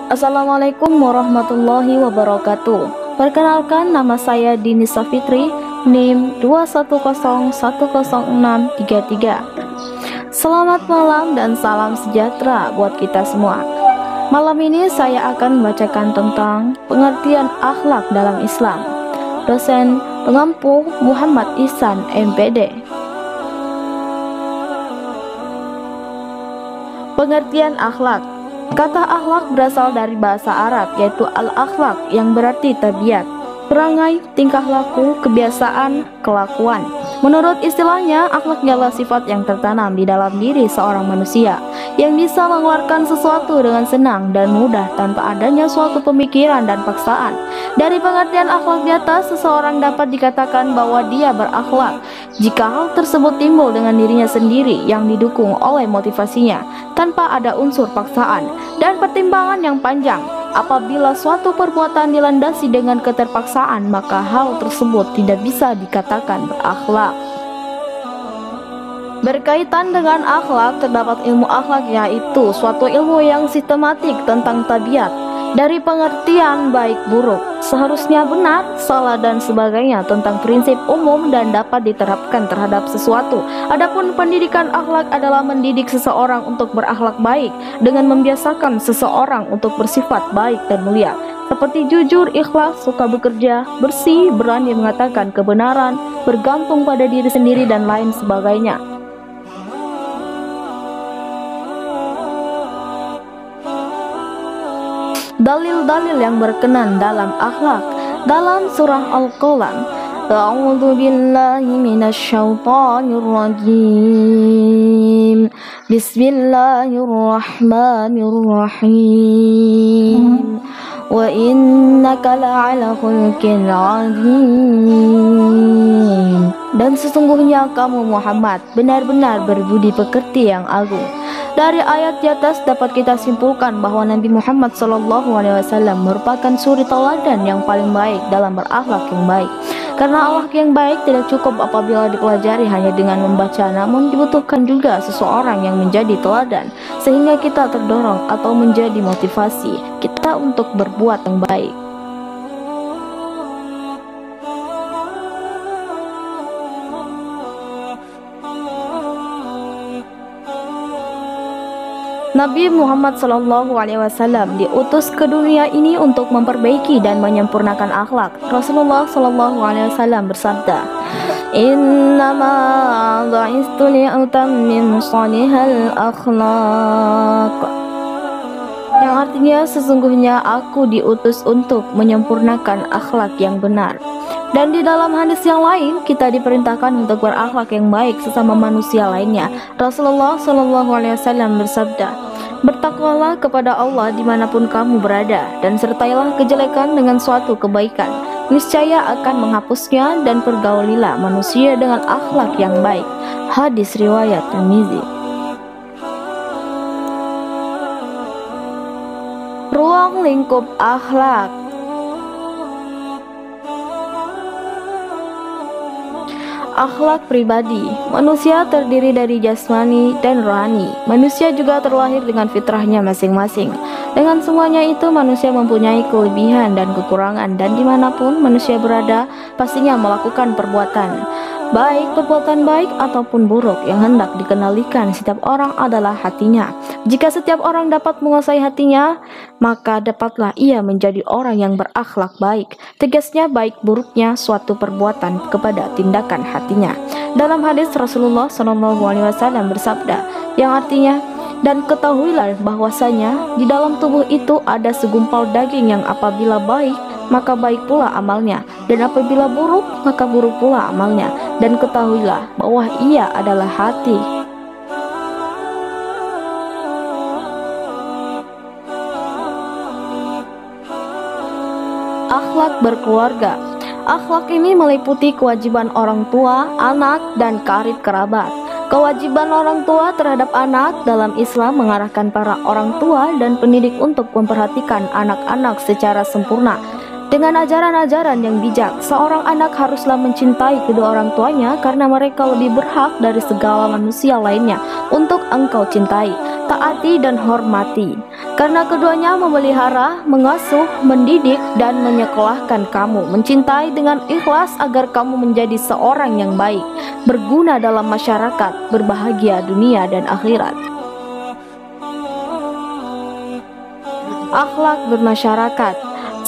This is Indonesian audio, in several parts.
Assalamualaikum warahmatullahi wabarakatuh. Perkenalkan, nama saya Dini Safitri, NIM 2101063. Selamat malam dan salam sejahtera buat kita semua. Malam ini saya akan membacakan tentang pengertian akhlak dalam Islam. Dosen pengampu Muhammad Ihsan, MPD. Pengertian akhlak. Kata akhlak berasal dari bahasa Arab, yaitu al-akhlak, yang berarti tabiat, perangai, tingkah laku, kebiasaan, kelakuan. Menurut istilahnya, akhlak adalah sifat yang tertanam di dalam diri seorang manusia, yang bisa mengeluarkan sesuatu dengan senang dan mudah tanpa adanya suatu pemikiran dan paksaan. Dari pengertian akhlak di atas, seseorang dapat dikatakan bahwa dia berakhlak jika hal tersebut timbul dengan dirinya sendiri yang didukung oleh motivasinya, tanpa ada unsur paksaan dan pertimbangan yang panjang. Apabila suatu perbuatan dilandasi dengan keterpaksaan, maka hal tersebut tidak bisa dikatakan berakhlak. Berkaitan dengan akhlak, terdapat ilmu akhlak, yaitu suatu ilmu yang sistematik tentang tabiat, dari pengertian baik buruk, seharusnya benar, salah dan sebagainya, tentang prinsip umum dan dapat diterapkan terhadap sesuatu. Adapun pendidikan akhlak adalah mendidik seseorang untuk berakhlak baik dengan membiasakan seseorang untuk bersifat baik dan mulia, seperti jujur, ikhlas, suka bekerja, bersih, berani mengatakan kebenaran, bergantung pada diri sendiri dan lain sebagainya. Dalil-dalil yang berkenan dalam akhlak. Dalam surah Al-Qalam, A'udzu billahi minasyaitonir rajim. Bismillahirrahmanirrahim. Wa innaka la'ala khulqin 'adzim. Dan sesungguhnya kamu Muhammad benar-benar berbudi pekerti yang agung. Dari ayat di atas dapat kita simpulkan bahwa Nabi Muhammad SAW merupakan suri teladan yang paling baik dalam berakhlak yang baik. Karena akhlak yang baik tidak cukup apabila dipelajari hanya dengan membaca, namun dibutuhkan juga seseorang yang menjadi teladan, sehingga kita terdorong atau menjadi motivasi kita untuk berbuat yang baik. Nabi Muhammad SAW diutus ke dunia ini untuk memperbaiki dan menyempurnakan akhlak. Rasulullah SAW bersabda, "Innama bu'istu li'utammima shalihal akhlaq." Yang artinya, sesungguhnya aku diutus untuk menyempurnakan akhlak yang benar. Dan di dalam hadis yang lain, kita diperintahkan untuk berakhlak yang baik sesama manusia lainnya. Rasulullah SAW bersabda, "Bertakwalah kepada Allah dimanapun kamu berada, dan sertailah kejelekan dengan suatu kebaikan. Niscaya akan menghapusnya, dan pergaulilah manusia dengan akhlak yang baik." Hadis riwayat Tirmizi. Ruang lingkup akhlak. Akhlak pribadi. Manusia terdiri dari jasmani dan rohani. Manusia juga terlahir dengan fitrahnya masing-masing. Dengan semuanya itu, manusia mempunyai kelebihan dan kekurangan, dan dimanapun manusia berada, pastinya melakukan perbuatan baik, perbuatan baik ataupun buruk. Yang hendak dikendalikan setiap orang adalah hatinya. Jika setiap orang dapat menguasai hatinya, maka dapatlah ia menjadi orang yang berakhlak baik. Tegasnya, baik buruknya suatu perbuatan kepada tindakan hatinya. Dalam hadis, Rasulullah SAW bersabda, yang artinya, "Dan ketahuilah bahwasanya di dalam tubuh itu ada segumpal daging yang apabila baik, maka baik pula amalnya, dan apabila buruk, maka buruk pula amalnya. Dan ketahuilah bahwa ia adalah hati." Akhlak berkeluarga. Akhlak ini meliputi kewajiban orang tua, anak, dan karib kerabat. Kewajiban orang tua terhadap anak dalam Islam mengarahkan para orang tua dan pendidik untuk memperhatikan anak-anak secara sempurna. Dengan ajaran-ajaran yang bijak, seorang anak haruslah mencintai kedua orang tuanya karena mereka lebih berhak dari segala manusia lainnya untuk engkau cintai, taati dan hormati. Karena keduanya memelihara, mengasuh, mendidik, dan menyekolahkan kamu, mencintai dengan ikhlas agar kamu menjadi seorang yang baik, berguna dalam masyarakat, berbahagia dunia dan akhirat. Akhlak bermasyarakat.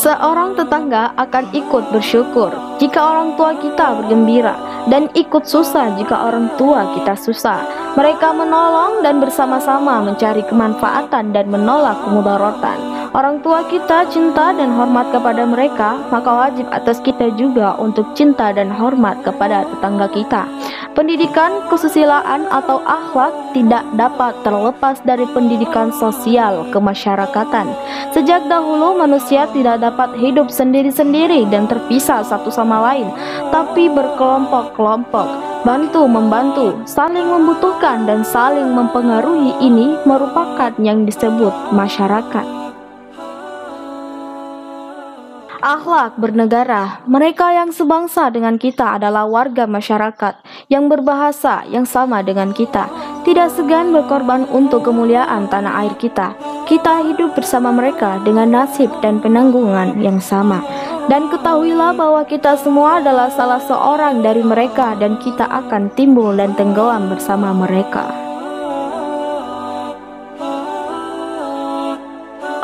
Seorang tetangga akan ikut bersyukur jika orang tua kita bergembira, dan ikut susah jika orang tua kita susah. Mereka menolong dan bersama-sama mencari kemanfaatan dan menolak kemudaratan. Orang tua kita cinta dan hormat kepada mereka, maka wajib atas kita juga untuk cinta dan hormat kepada tetangga kita. Pendidikan kesusilaan atau akhlak tidak dapat terlepas dari pendidikan sosial kemasyarakatan. Sejak dahulu manusia tidak dapat hidup sendiri-sendiri dan terpisah satu sama lain, tapi berkelompok-kelompok, bantu-membantu, saling membutuhkan dan saling mempengaruhi. Ini merupakan yang disebut masyarakat. Akhlak bernegara. Mereka yang sebangsa dengan kita adalah warga masyarakat yang berbahasa yang sama dengan kita, tidak segan berkorban untuk kemuliaan tanah air kita. Kita hidup bersama mereka dengan nasib dan penanggungan yang sama. Dan ketahuilah bahwa kita semua adalah salah seorang dari mereka, dan kita akan timbul dan tenggelam bersama mereka.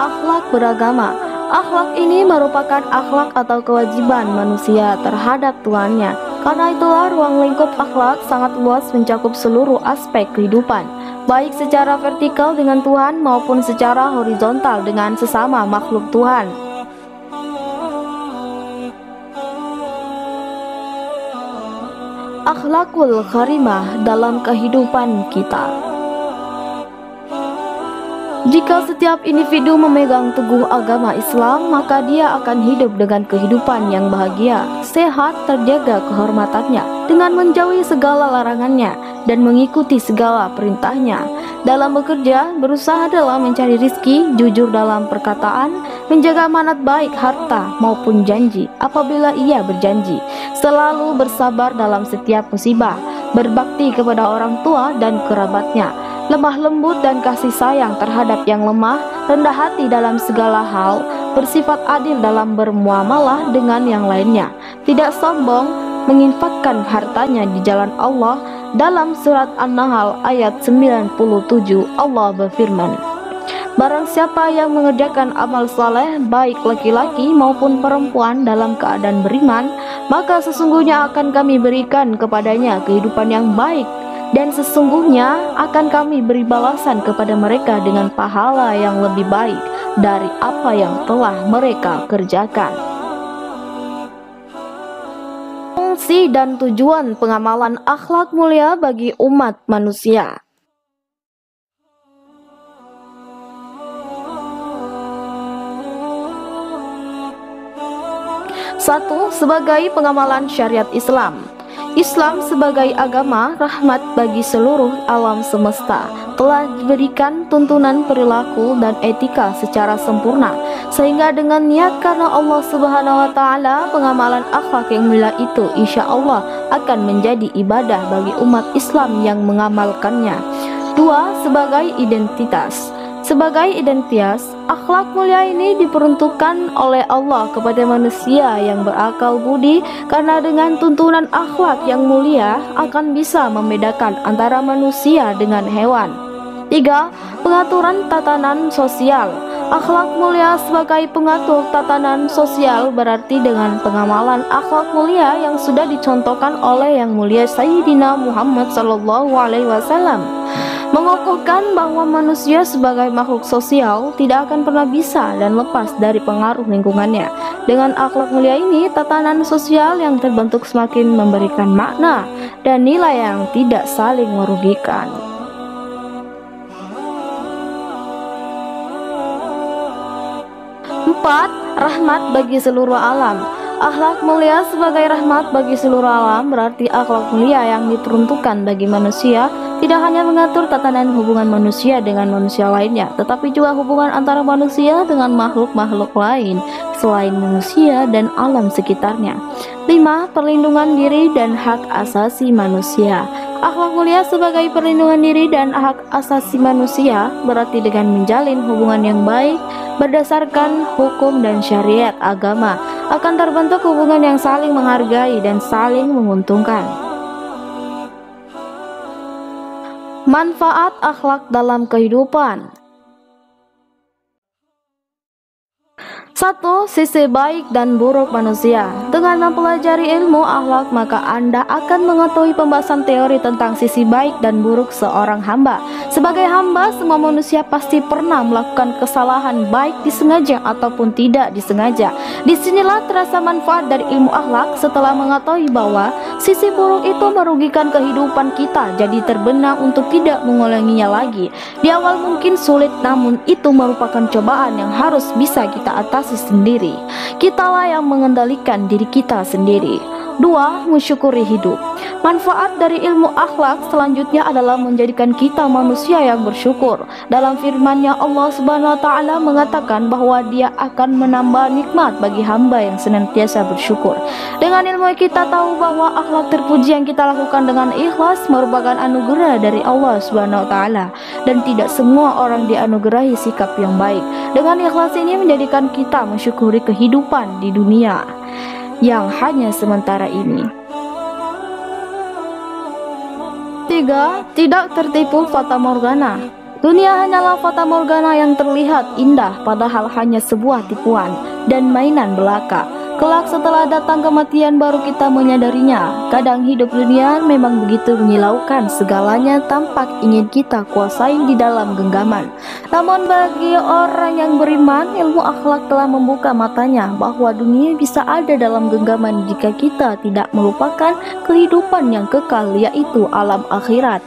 Akhlak beragama. Akhlak ini merupakan akhlak atau kewajiban manusia terhadap Tuhannya. Karena itulah ruang lingkup akhlak sangat luas, mencakup seluruh aspek kehidupan, baik secara vertikal dengan Tuhan maupun secara horizontal dengan sesama makhluk Tuhan. Akhlakul karimah dalam kehidupan kita. Jika setiap individu memegang teguh agama Islam, maka dia akan hidup dengan kehidupan yang bahagia, sehat, terjaga kehormatannya, dengan menjauhi segala larangannya, dan mengikuti segala perintahnya. Dalam bekerja, berusaha dalam mencari rizki, jujur dalam perkataan, menjaga amanat baik harta maupun janji apabila ia berjanji, selalu bersabar dalam setiap musibah, berbakti kepada orang tua dan kerabatnya, lemah lembut dan kasih sayang terhadap yang lemah, rendah hati dalam segala hal, bersifat adil dalam bermuamalah dengan yang lainnya, tidak sombong, menginfakkan hartanya di jalan Allah. Dalam surat An-Nahl ayat 97 Allah berfirman, barang siapa yang mengerjakan amal saleh baik laki-laki maupun perempuan dalam keadaan beriman, maka sesungguhnya akan kami berikan kepadanya kehidupan yang baik, dan sesungguhnya akan kami beri balasan kepada mereka dengan pahala yang lebih baik dari apa yang telah mereka kerjakan. Fungsi dan tujuan pengamalan akhlak mulia bagi umat manusia. 1. Sebagai pengamalan syariat Islam. Islam sebagai agama rahmat bagi seluruh alam semesta telah diberikan tuntunan perilaku dan etika secara sempurna, sehingga dengan niat karena Allah Subhanahu wa Ta'ala, pengamalan akhlak yang mulia itu insya Allah akan menjadi ibadah bagi umat Islam yang mengamalkannya. 2. Sebagai identitas. Sebagai identitas, akhlak mulia ini diperuntukkan oleh Allah kepada manusia yang berakal budi, karena dengan tuntunan akhlak yang mulia akan bisa membedakan antara manusia dengan hewan. 3. Pengaturan tatanan sosial. Akhlak mulia sebagai pengatur tatanan sosial berarti dengan pengamalan akhlak mulia yang sudah dicontohkan oleh yang mulia Sayyidina Muhammad SAW, mengokohkan bahwa manusia sebagai makhluk sosial tidak akan pernah bisa dan lepas dari pengaruh lingkungannya. Dengan akhlak mulia ini, tatanan sosial yang terbentuk semakin memberikan makna dan nilai yang tidak saling merugikan. 4. Rahmat bagi seluruh alam. Akhlak mulia sebagai rahmat bagi seluruh alam berarti akhlak mulia yang diperuntukkan bagi manusia tidak hanya mengatur tatanan hubungan manusia dengan manusia lainnya, tetapi juga hubungan antara manusia dengan makhluk-makhluk lain selain manusia dan alam sekitarnya. 5. Perlindungan diri dan hak asasi manusia. Akhlak mulia sebagai perlindungan diri dan hak asasi manusia berarti dengan menjalin hubungan yang baik berdasarkan hukum dan syariat agama akan terbentuk hubungan yang saling menghargai dan saling menguntungkan. Manfaat akhlak dalam kehidupan. 1. Sisi baik dan buruk manusia. Dengan mempelajari ilmu akhlak, maka Anda akan mengetahui pembahasan teori tentang sisi baik dan buruk seorang hamba. Sebagai hamba, semua manusia pasti pernah melakukan kesalahan, baik disengaja ataupun tidak disengaja. Disinilah terasa manfaat dari ilmu akhlak setelah mengetahui bahwa sisi buruk itu merugikan kehidupan kita, jadi terbenang untuk tidak mengulanginya lagi. Di awal mungkin sulit, namun itu merupakan cobaan yang harus bisa kita atasi sendiri. Kitalah yang mengendalikan diri kita sendiri. 2. Mensyukuri hidup. Manfaat dari ilmu akhlak selanjutnya adalah menjadikan kita manusia yang bersyukur. Dalam firman-Nya, Allah Subhanahu wa taala mengatakan bahwa Dia akan menambah nikmat bagi hamba yang senantiasa bersyukur. Dengan ilmu kita tahu bahwa akhlak terpuji yang kita lakukan dengan ikhlas merupakan anugerah dari Allah Subhanahu wa taala, dan tidak semua orang dianugerahi sikap yang baik. Dengan ikhlas ini menjadikan kita mensyukuri kehidupan di dunia yang hanya sementara ini. 3. Tidak tertipu fata morgana. Dunia hanyalah fata morgana yang terlihat indah, padahal hanya sebuah tipuan dan mainan belaka. Kelak setelah datang kematian baru kita menyadarinya. Kadang hidup dunia memang begitu menyilaukan, segalanya tampak ingin kita kuasai di dalam genggaman. Namun bagi orang yang beriman, ilmu akhlak telah membuka matanya bahwa dunia bisa ada dalam genggaman jika kita tidak melupakan kehidupan yang kekal, yaitu alam akhirat.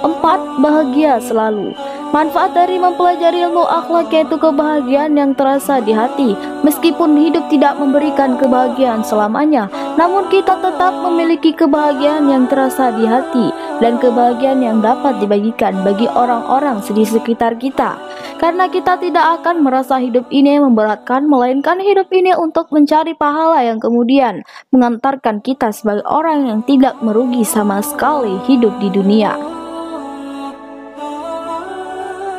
4. Bahagia selalu. Manfaat dari mempelajari ilmu akhlak yaitu kebahagiaan yang terasa di hati. Meskipun hidup tidak memberikan kebahagiaan selamanya, namun kita tetap memiliki kebahagiaan yang terasa di hati dan kebahagiaan yang dapat dibagikan bagi orang-orang di sekitar kita. Karena kita tidak akan merasa hidup ini memberatkan, melainkan hidup ini untuk mencari pahala yang kemudian mengantarkan kita sebagai orang yang tidak merugi sama sekali hidup di dunia.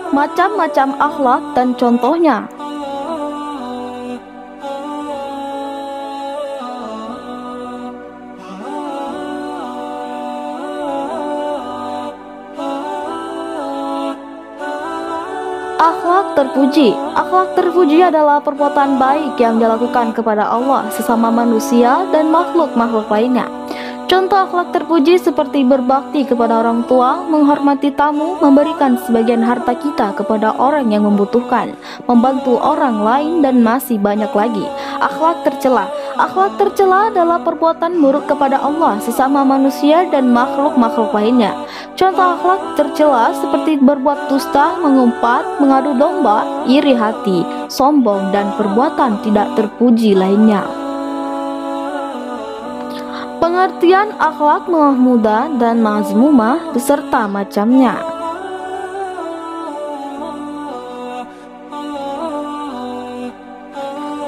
Macam-macam akhlak dan contohnya. Akhlak terpuji. Akhlak terpuji adalah perbuatan baik yang dilakukan kepada Allah, sesama manusia, dan makhluk-makhluk lainnya. Contoh akhlak terpuji seperti berbakti kepada orang tua, menghormati tamu, memberikan sebagian harta kita kepada orang yang membutuhkan, membantu orang lain, dan masih banyak lagi. Akhlak tercela. Akhlak tercela adalah perbuatan buruk kepada Allah, sesama manusia, dan makhluk-makhluk lainnya. Contoh akhlak tercela seperti berbuat dusta, mengumpat, mengadu domba, iri hati, sombong, dan perbuatan tidak terpuji lainnya. Pengertian akhlak mahmudah dan mazmumah beserta macamnya.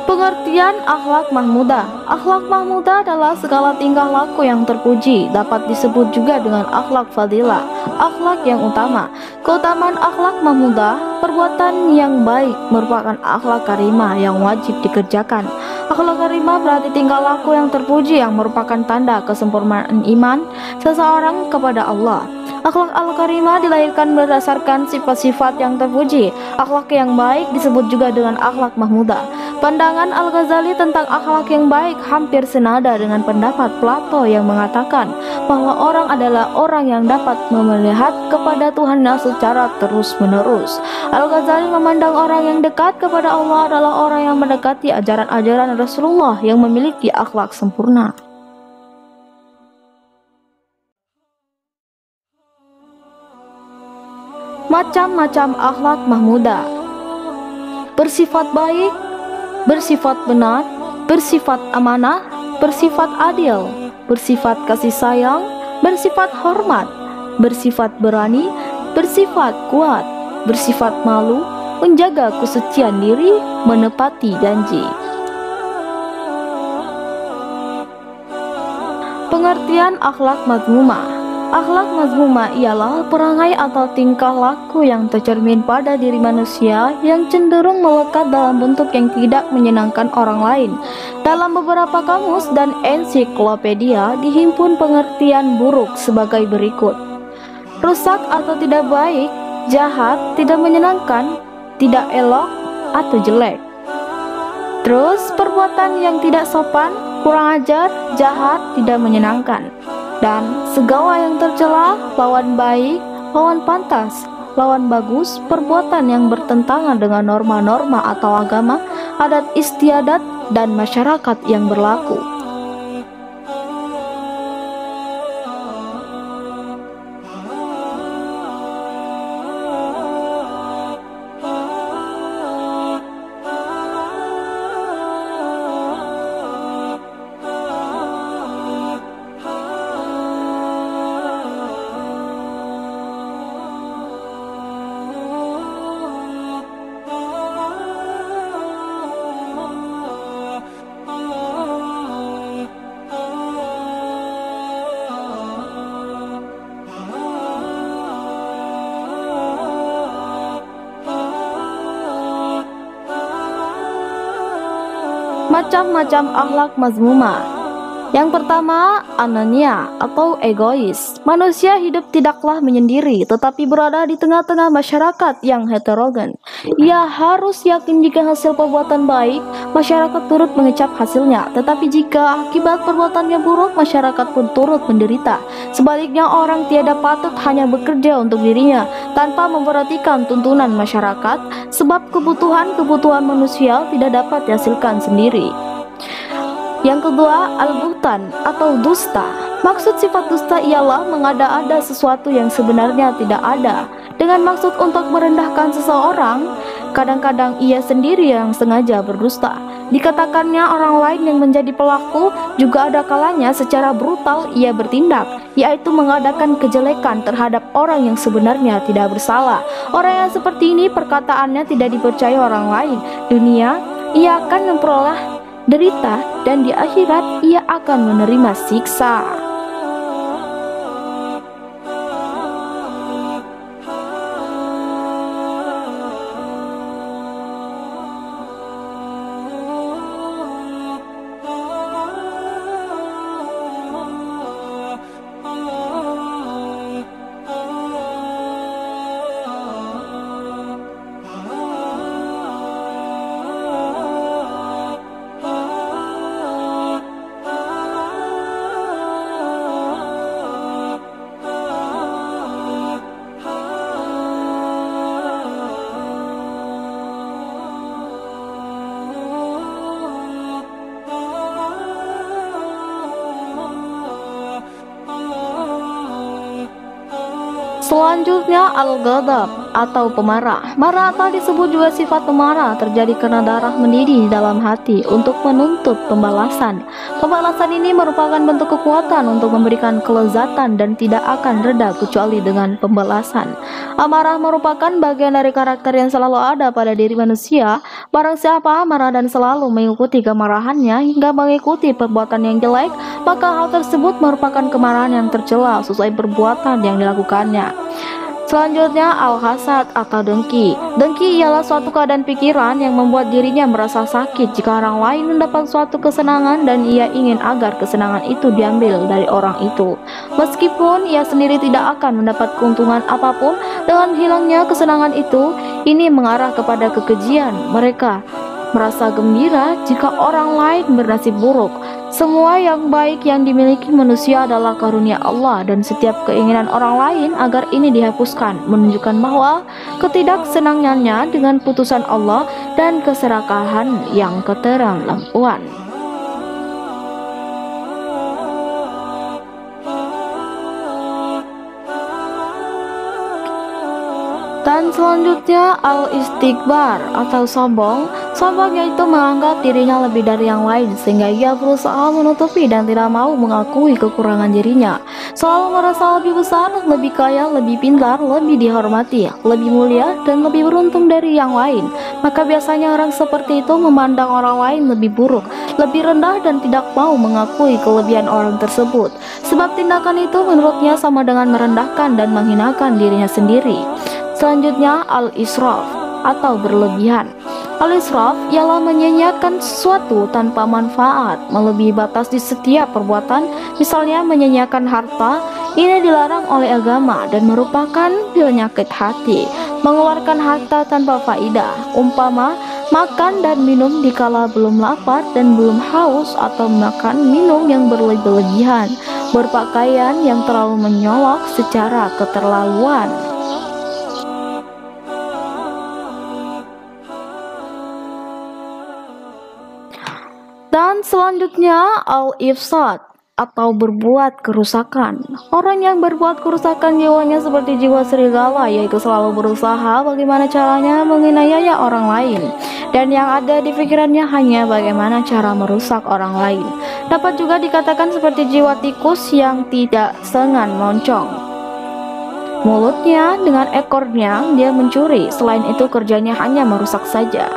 Pengertian akhlak mahmudah. Akhlak mahmudah adalah segala tingkah laku yang terpuji, dapat disebut juga dengan akhlak fadilah, akhlak yang utama. Keutamaan akhlak mahmudah, perbuatan yang baik merupakan akhlak karimah yang wajib dikerjakan. Akhlak karimah berarti tingkah laku yang terpuji yang merupakan tanda kesempurnaan iman seseorang kepada Allah. Akhlak al-karimah dilahirkan berdasarkan sifat-sifat yang terpuji. Akhlak yang baik disebut juga dengan akhlak mahmudah. Pandangan Al-Ghazali tentang akhlak yang baik hampir senada dengan pendapat Plato yang mengatakan bahwa orang adalah orang yang dapat melihat kepada Tuhannya secara terus-menerus. Al-Ghazali memandang orang yang dekat kepada Allah adalah orang yang mendekati ajaran-ajaran Rasulullah yang memiliki akhlak sempurna. Macam-macam akhlak mahmudah. Bersifat baik, bersifat benar, bersifat amanah, bersifat adil, bersifat kasih sayang, bersifat hormat, bersifat berani, bersifat kuat, bersifat malu, menjaga kesucian diri, menepati janji. Pengertian akhlak mazmumah. Akhlak mazmumah ialah perangai atau tingkah laku yang tercermin pada diri manusia yang cenderung melekat dalam bentuk yang tidak menyenangkan orang lain. Dalam beberapa kamus dan ensiklopedia dihimpun pengertian buruk sebagai berikut: rusak atau tidak baik, jahat, tidak menyenangkan, tidak elok, atau jelek. Terus perbuatan yang tidak sopan, kurang ajar, jahat, tidak menyenangkan. Dan segala yang tercela, lawan baik, lawan pantas, lawan bagus, perbuatan yang bertentangan dengan norma-norma atau agama, adat istiadat, dan masyarakat yang berlaku. Macam-macam akhlak mazmumah. Yang pertama, anania atau egois. Manusia hidup tidaklah menyendiri, tetapi berada di tengah-tengah masyarakat yang heterogen. Ia harus yakin jika hasil perbuatan baik, masyarakat turut mengecap hasilnya. Tetapi jika akibat perbuatannya buruk, masyarakat pun turut menderita. Sebaliknya, orang tiada patut hanya bekerja untuk dirinya, tanpa memperhatikan tuntunan masyarakat, sebab kebutuhan-kebutuhan manusia tidak dapat dihasilkan sendiri. Yang kedua, al-buhtan atau dusta. Maksud sifat dusta ialah mengada-ada sesuatu yang sebenarnya tidak ada, dengan maksud untuk merendahkan seseorang. Kadang-kadang ia sendiri yang sengaja berdusta. Dikatakannya orang lain yang menjadi pelaku, juga ada kalanya secara brutal ia bertindak, yaitu mengadakan kejelekan terhadap orang yang sebenarnya tidak bersalah. Orang yang seperti ini perkataannya tidak dipercaya orang lain. Dunia, ia akan memperoleh derita, dan di akhirat ia akan menerima siksa. Selanjutnya, al-ghadab atau pemarah. Marah atau disebut juga sifat pemarah terjadi karena darah mendidih di dalam hati untuk menuntut pembalasan. Pembalasan ini merupakan bentuk kekuatan untuk memberikan kelezatan dan tidak akan reda kecuali dengan pembalasan. Amarah merupakan bagian dari karakter yang selalu ada pada diri manusia. Barang siapa marah dan selalu mengikuti kemarahannya hingga mengikuti perbuatan yang jelek, maka hal tersebut merupakan kemarahan yang tercela sesuai perbuatan yang dilakukannya. Selanjutnya, al-hasad atau dengki. Dengki ialah suatu keadaan pikiran yang membuat dirinya merasa sakit jika orang lain mendapat suatu kesenangan dan ia ingin agar kesenangan itu diambil dari orang itu. Meskipun ia sendiri tidak akan mendapat keuntungan apapun dengan hilangnya kesenangan itu, ini mengarah kepada kekejian. Mereka merasa gembira jika orang lain bernasib buruk. Semua yang baik yang dimiliki manusia adalah karunia Allah, dan setiap keinginan orang lain agar ini dihapuskan menunjukkan bahwa ketidaksenangannya dengan putusan Allah dan keserakahan yang keterlaluan. Dan selanjutnya, al-istikbar atau sombong. Sombong yaitu menganggap dirinya lebih dari yang lain, sehingga ia berusaha menutupi dan tidak mau mengakui kekurangan dirinya. Selalu merasa lebih besar, lebih kaya, lebih pintar, lebih dihormati, lebih mulia, dan lebih beruntung dari yang lain. Maka biasanya orang seperti itu memandang orang lain lebih buruk, lebih rendah dan tidak mau mengakui kelebihan orang tersebut, sebab tindakan itu menurutnya sama dengan merendahkan dan menghinakan dirinya sendiri. Selanjutnya, al-israf atau berlebihan. Al-israf ialah menyanyiakan sesuatu tanpa manfaat, melebihi batas di setiap perbuatan, misalnya menyanyiakan harta. Ini dilarang oleh agama dan merupakan penyakit hati. Mengeluarkan harta tanpa faidah, umpama makan dan minum dikala belum lapar dan belum haus, atau makan minum yang berlebihan, berpakaian yang terlalu menyolok secara keterlaluan. Dan selanjutnya, al-ifsad atau berbuat kerusakan. Orang yang berbuat kerusakan jiwanya seperti jiwa serigala, yaitu selalu berusaha bagaimana caranya menganiaya orang lain, dan yang ada di pikirannya hanya bagaimana cara merusak orang lain. Dapat juga dikatakan seperti jiwa tikus yang tidak sengan moncong. Mulutnya dengan ekornya dia mencuri, selain itu kerjanya hanya merusak saja.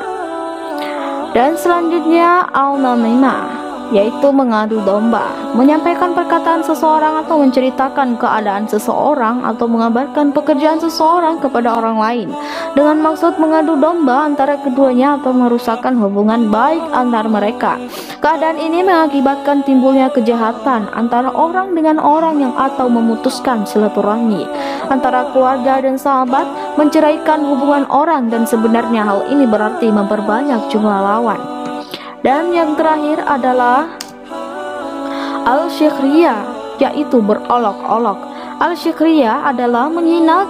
Dan selanjutnya, al-namimah, yaitu mengadu domba, menyampaikan perkataan seseorang atau menceritakan keadaan seseorang atau mengabarkan pekerjaan seseorang kepada orang lain dengan maksud mengadu domba antara keduanya atau merusakkan hubungan baik antar mereka. Keadaan ini mengakibatkan timbulnya kejahatan antara orang dengan orang yang atau memutuskan silaturahmi antara keluarga dan sahabat, menceraikan hubungan orang, dan sebenarnya hal ini berarti memperbanyak jumlah lawan. Dan yang terakhir adalah al-syikhriyah, yaitu berolok-olok. Al-syikhriyah adalah menghina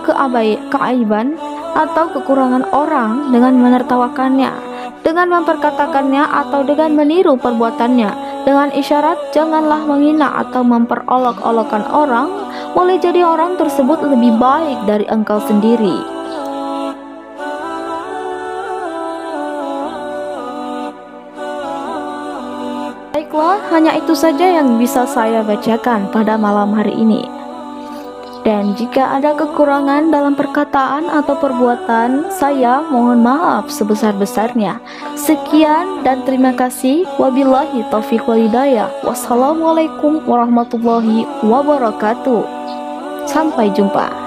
keaiban atau kekurangan orang dengan menertawakannya, dengan memperkatakannya atau dengan meniru perbuatannya. Dengan isyarat, janganlah menghina atau memperolok-olokkan orang, boleh jadi orang tersebut lebih baik dari engkau sendiri. Baiklah, hanya itu saja yang bisa saya bacakan pada malam hari ini. Dan jika ada kekurangan dalam perkataan atau perbuatan, saya mohon maaf sebesar-besarnya. Sekian dan terima kasih. Wabillahi taufiq wal hidayah. Wassalamualaikum warahmatullahi wabarakatuh. Sampai jumpa.